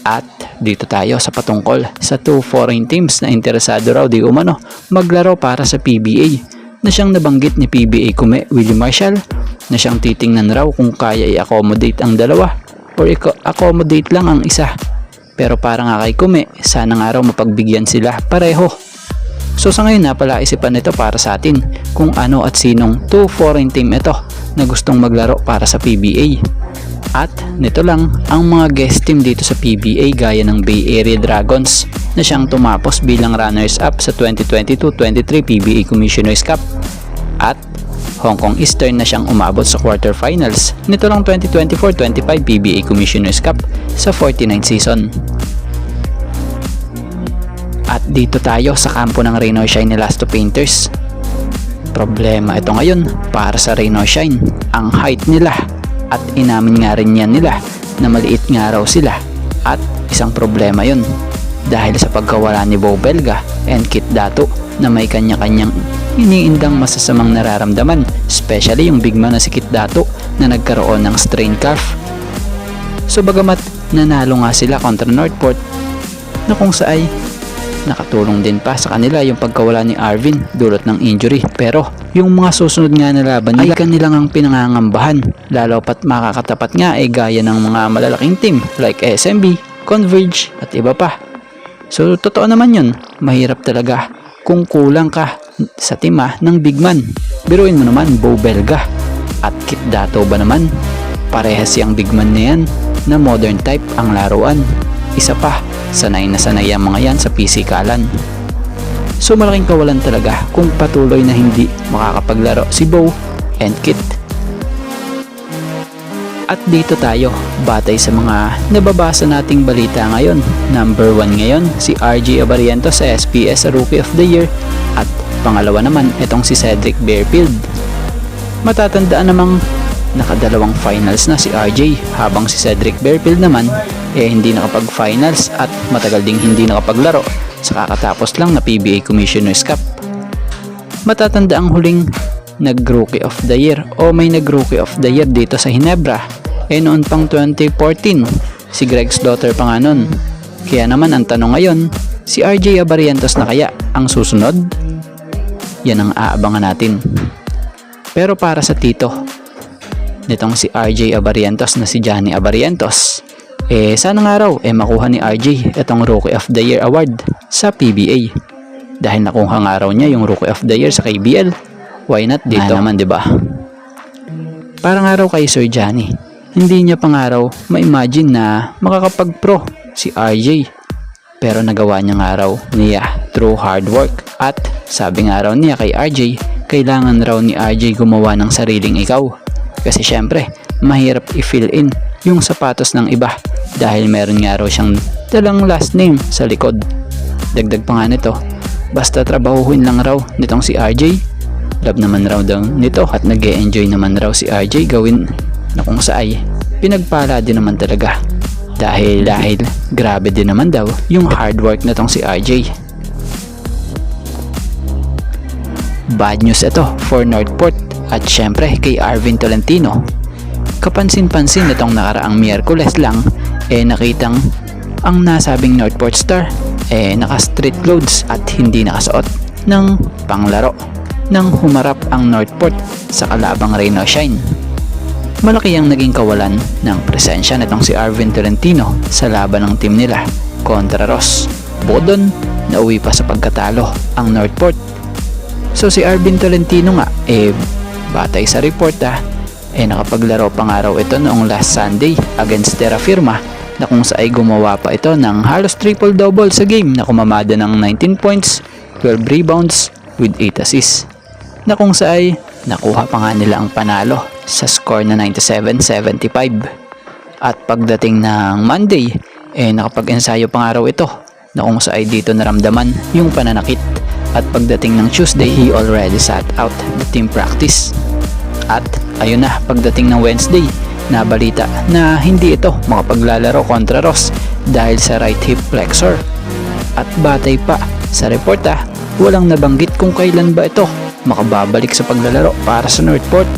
At dito tayo sa patungkol sa 2 foreign teams na interesado raw di umano maglaro para sa PBA na siyang nabanggit ni PBA Kume Willie Marshall na siyang titingnan raw kung kaya i-accommodate ang dalawa or i-accommodate lang ang isa. Pero para nga kay Kume, sana nga raw mapagbigyan sila pareho. So sa ngayon napalaisipan nito para sa atin kung ano at sinong 2 foreign team ito na gustong maglaro para sa PBA. At nito lang ang mga guest team dito sa PBA gaya ng Bay Area Dragons na siyang tumapos bilang runners-up sa 2022-23 PBA Commissioner's Cup at Hong Kong Eastern na siyang umabot sa quarterfinals nito lang 2024-25 PBA Commissioner's Cup sa 49th season. At dito tayo sa kampo ng Rain or Shine Elasto Painters. Problema ito ngayon para sa Rain or Shine, ang height nila, at inamin nga rin yan nila na maliit nga raw sila, at isang problema yun dahil sa pagkawala ni Bo Belga and Kit Dato na may kanya-kanyang iniindang masasamang nararamdaman, especially yung big man na si Kit Dato na nagkaroon ng strain calf. So bagamat nanalo nga sila kontra Northport na kung saay nakatulong din pa sa kanila yung pagkawala ni Arvin dulot ng injury, pero yung mga susunod nga na laban nila ay kanilang ang pinangangambahan, lalo pat makakatapat nga ay gaya ng mga malalaking team like SMB, Converge at iba pa. So totoo naman yun, mahirap talaga kung kulang ka sa tima ng big man. Biruin mo naman Bo Belga at Kit Dato ba naman, parehas yung big man na yan na modern type ang laruan. Isa pa, sanay na sanay ang mga yan sa pisikalan. So malaking kawalan talaga kung patuloy na hindi makakapaglaro si Bo and Kit. At dito tayo, batay sa mga nababasa nating balita ngayon, number 1 ngayon si RJ Abarientos sa SPS Rookie of the Year at pangalawa naman itong si Cedric Bearfield. Matatandaan namang nakadalawang finals na si RJ habang si Cedric Bearfield naman hindi nakapag-finals at matagal ding hindi nakapaglaro sa kakatapos lang na PBA Commissioner's Cup. Matatanda ang huling nag-Rookie of the Year o may nag-Rookie of the Year dito sa Ginebra noon pang 2014, si Greg Slaughter pa nga nun. Kaya naman ang tanong ngayon, si RJ Abarientos na kaya ang susunod? Yan ang aabangan natin. Pero para sa tito nitong si RJ Abarientos na si Johnny Abarientos, sana nga raw makuha ni RJ itong Rookie of the Year award sa PBA. Dahil nakuha nga raw niya yung Rookie of the Year sa KBL, why not dito naman, 'di ba? Para nga raw kay Sir Johnny, hindi niya pa nga raw ma-imagine na makakapag-pro si RJ. Pero nagawa niya nga raw niya through hard work. At sabi nga raw niya kay RJ, kailangan raw ni RJ gumawa ng sariling ikaw. Kasi syempre, mahirap i-fill in yung sapatos ng iba dahil meron nga raw siyang dalang last name sa likod. Dagdag pa nga nito, basta trabahuhin lang raw nitong si RJ, love naman raw daw nito at nag-e-enjoy naman raw si RJ gawin na kung saay pinagpala din naman talaga dahil grabe din naman daw yung hard work nitong si RJ. Bad news ito for Northport at syempre kay Arvin Tolentino. Kapansin-pansin nitong nakaraang Miyerkules lang nakitang ang nasabing Northport Star naka street clothes at hindi nakasuot ng panglaro nang humarap ang Northport sa kalabang Rain or Shine. Malaki ang naging kawalan ng presensya nitong si Arvin Tolentino sa laban ng team nila kontra Ross. Bukod doon, nauwi pa sa pagkatalo ang Northport. So si Arvin Tolentino nga batay sa report nakapaglaro pa nga raw ito noong last Sunday against Terra Firma na kung saan gumawa pa ito ng halos triple-double sa game na kumamada ng 19 points, 12 rebounds with 8 assists na kung saan nakuha pa nga nila ang panalo sa score na 97-75. At pagdating ng Monday nakapag-ensayo pa nga raw ito na kung saan dito naramdaman yung pananakit. At pagdating ng Tuesday, he already sat out the team practice. At ayun na, pagdating ng Wednesday, nabalita na hindi ito makapaglalaro kontra Ross dahil sa right hip flexor. At batay pa sa report walang nabanggit kung kailan ba ito makababalik sa paglalaro para sa Northport.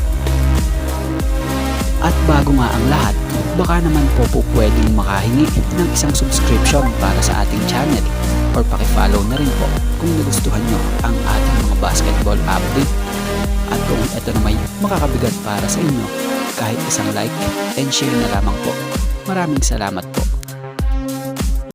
At bago nga ang lahat, baka naman po pwedeng makahingi ng isang subscription para sa ating channel or pakifollow na rin po kung nagustuhan nyo ang ating mga basketball update. At kung ito na may makakabigat para sa inyo, kahit isang like and share na lamang po. Maraming salamat po.